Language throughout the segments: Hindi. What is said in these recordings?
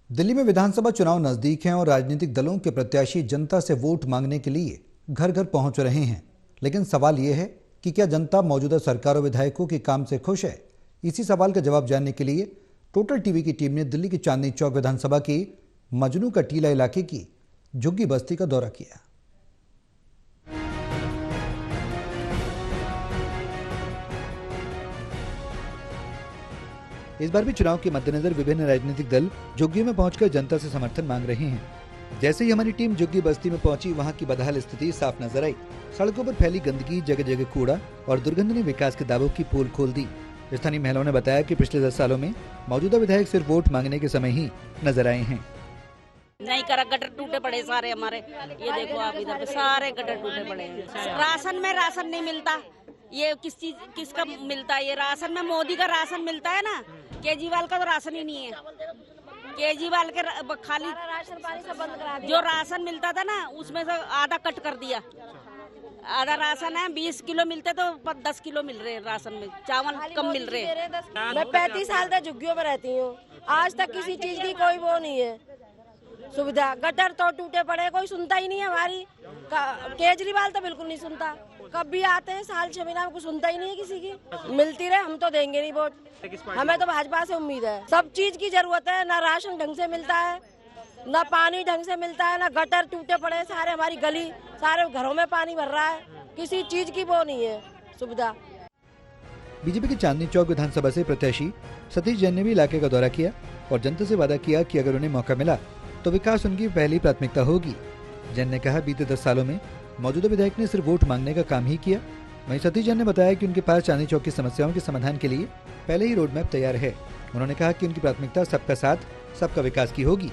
दिल्ली में विधानसभा चुनाव नजदीक हैं और राजनीतिक दलों के प्रत्याशी जनता से वोट मांगने के लिए घर घर पहुंच रहे हैं। लेकिन सवाल यह है कि क्या जनता मौजूदा सरकार और विधायकों के काम से खुश है? इसी सवाल का जवाब जानने के लिए टोटल टीवी की टीम ने दिल्ली की चांदनी चौक विधानसभा की मजनू का टीला इलाके की झुग्गी बस्ती का दौरा किया। इस बार भी चुनाव के मद्देनजर विभिन्न राजनीतिक दल झुग्गी में पहुंचकर जनता से समर्थन मांग रहे हैं। जैसे ही हमारी टीम झुग्गी बस्ती में पहुंची, वहां की बदहाल स्थिति साफ नजर आई। सड़कों पर फैली गंदगी, जगह जगह कूड़ा और दुर्गंध ने विकास के दावों की पोल खोल दी। स्थानीय महिलाओं ने बताया कि पिछले 10 सालों में मौजूदा विधायक सिर्फ वोट मांगने के समय ही नजर आए हैं। नहीं करा, गटर टूटे पड़े सारे हमारे। ये देखो आप, इधर सारे गटर टूटे पड़े हैं। राशन में राशन नहीं मिलता। ये किसका मिलता है? ये राशन में मोदी का राशन मिलता है ना। केजरीवाल का तो राशन ही नहीं है। केजरीवाल के खाली राशन पानी सब बंद करा दिया। जो राशन मिलता था ना, उसमें से आधा कट कर दिया। आधा राशन है, 20 किलो मिलते तो 10 किलो मिल रहे हैं राशन में। चावल कम मिल रहे हैं। मैं 35 साल तक झुग्गियों में रहती हूँ। आज तक किसी चीज की कोई वो नहीं है सुविधा। गटर तो टूटे पड़े, कोई सुनता ही नहीं है हमारी। केजरीवाल तो बिल्कुल नहीं सुनता। कब भी आते हैं, साल 6 महीना में कुछ सुनता ही नहीं है किसी की। मिलती रहे, हम तो देंगे नहीं वोट। हमें तो भाजपा से उम्मीद है। सब चीज की जरूरत है। ना राशन ढंग से मिलता है, ना पानी ढंग से मिलता है, ना गटर टूटे पड़े सारे। हमारी गली सारे घरों में पानी भर रहा है। किसी चीज की वो नहीं है सुविधा। बीजेपी की चांदनी चौक विधानसभा से प्रत्याशी सतीश जैन ने भी इलाके का दौरा किया और जनता से वादा किया कि अगर उन्हें मौका मिला तो विकास उनकी पहली प्राथमिकता होगी। जैन ने कहा, बीते 10 सालों में मौजूदा विधायक ने सिर्फ वोट मांगने का काम ही किया। वहीं सतीश जैन ने बताया कि उनके पास चांदनी चौक की समस्याओं के समाधान के लिए पहले ही रोड मैप तैयार है। उन्होंने कहा कि उनकी प्राथमिकता सबका साथ, सबका विकास की होगी।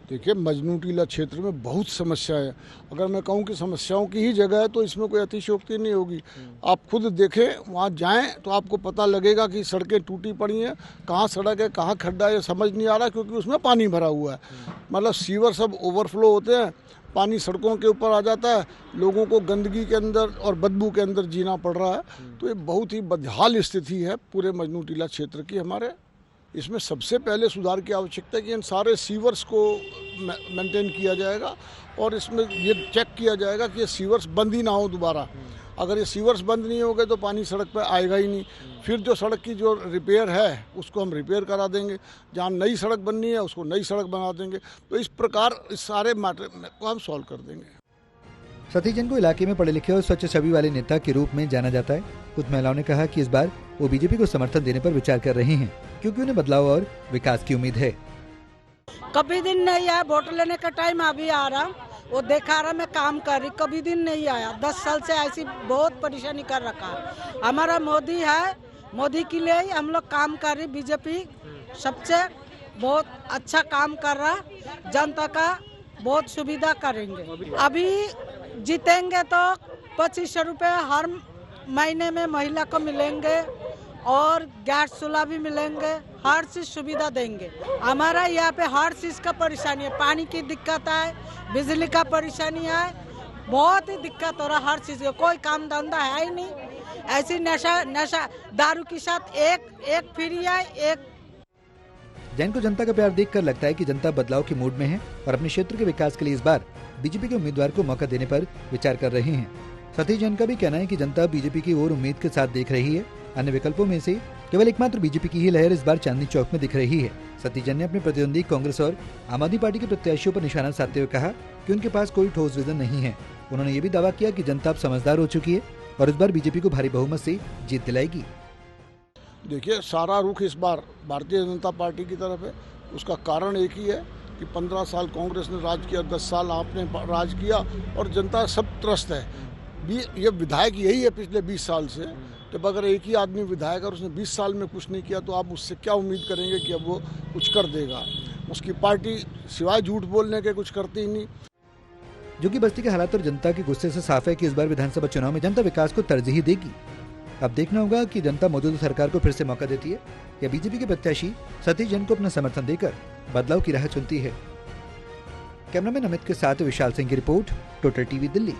देखिए, मजनू टीला क्षेत्र में बहुत समस्या है। अगर मैं कहूँ कि समस्याओं की ही जगह है तो इसमें कोई अतिशयोक्ति नहीं होगी। आप खुद देखें, वहाँ जाएं तो आपको पता लगेगा कि सड़कें टूटी पड़ी हैं। कहाँ सड़क है, कहाँ खड्डा है, समझ नहीं आ रहा, क्योंकि उसमें पानी भरा हुआ है। मतलब सीवर सब ओवरफ्लो होते हैं, पानी सड़कों के ऊपर आ जाता है। लोगों को गंदगी के अंदर और बदबू के अंदर जीना पड़ रहा है। तो ये बहुत ही बदहाल स्थिति है पूरे मजनू टीला क्षेत्र की हमारे। इसमें सबसे पहले सुधार की आवश्यकता है कि इन सारे सीवर्स को मेंटेन किया जाएगा और इसमें ये चेक किया जाएगा कि ये सीवर्स बंद ही ना हो दोबारा। अगर ये सीवर्स बंद नहीं हो गए तो पानी सड़क पर आएगा ही नहीं। फिर जो सड़क की जो रिपेयर है उसको हम रिपेयर करा देंगे। जहाँ नई सड़क बननी है उसको नई सड़क बना देंगे। तो इस प्रकार इस सारे मैटर को हम सॉल्व कर देंगे। सतीश जैन को इलाके में पढ़े लिखे और स्वच्छ छवि वाले नेता के रूप में जाना जाता है। कुछ महिलाओं ने कहा कि इस बार वो बीजेपी को समर्थन देने पर विचार कर रही हैं, क्योंकि उन्हें बदलाव और विकास की उम्मीद है। कभी दिन नहीं आया, वोट लेने का टाइम अभी आ रहा, वो देखा रहा मैं काम कर रही, कभी दिन नहीं आया। 10 साल से ऐसी बहुत परेशानी कर रखा। हमारा मोदी है, मोदी के लिए ही हम लोग काम कर रही। बीजेपी सबसे बहुत अच्छा काम कर रहा, जनता का बहुत सुविधा करेंगे। अभी जीतेंगे तो 2500 रुपये हर महीने में महिला को मिलेंगे और गैस चूल्हा भी मिलेंगे। हर चीज सुविधा देंगे। हमारा यहाँ पे हर चीज का परेशानी है। पानी की दिक्कत है, बिजली का परेशानी है, बहुत ही दिक्कत हो रहा है हर चीज का। कोई काम धंधा है ही नहीं। ऐसी नशा दारू के साथ एक फ्री है। एक जैन को जनता का प्यार देखकर लगता है कि जनता बदलाव के मूड में है और अपने क्षेत्र के विकास के लिए इस बार बीजेपी के उम्मीदवार को मौका देने पर विचार कर रहे हैं। सतीश जैन का भी कहना है कि जनता बीजेपी की ओर उम्मीद के साथ देख रही है। अन्य विकल्पों में से केवल एकमात्र बीजेपी की ही लहर इस बार चांदनी चौक में दिख रही है। सतीश जैन ने अपने प्रतिद्वंदी कांग्रेस और आम आदमी पार्टी के प्रत्याशियों पर निशाना साधते हुए कहा कि उनके पास कोई ठोस विजन नहीं है। उन्होंने ये भी दावा किया कि जनता अब समझदार हो चुकी है और इस बार बीजेपी को भारी बहुमत से जीत दिलाएगी। देखिए, सारा रुख इस बार भारतीय जनता पार्टी की तरफ है। उसका कारण एक ही है कि 15 साल कांग्रेस ने राज किया, 10 साल आपने राज किया और जनता सब त्रस्त है। ये विधायक यही है पिछले 20 साल से। जब अगर एक ही आदमी विधायक और उसने 20 साल में कुछ नहीं किया तो आप उससे क्या उम्मीद करेंगे कि अब वो कुछ कर देगा? उसकी पार्टी सिवाय झूठ बोलने के कुछ करती ही नहीं। झुग्गी बस्ती के हालात और जनता के गुस्से से साफ है कि इस बार विधानसभा चुनाव में जनता विकास को तरजीह देगी। अब देखना होगा कि जनता मौजूदा सरकार को फिर से मौका देती है या बीजेपी के प्रत्याशी सतीश जैन को अपना समर्थन देकर बदलाव की राह चुनती है। कैमरामैन अमित के साथ विशाल सिंह की रिपोर्ट, टोटल टीवी दिल्ली।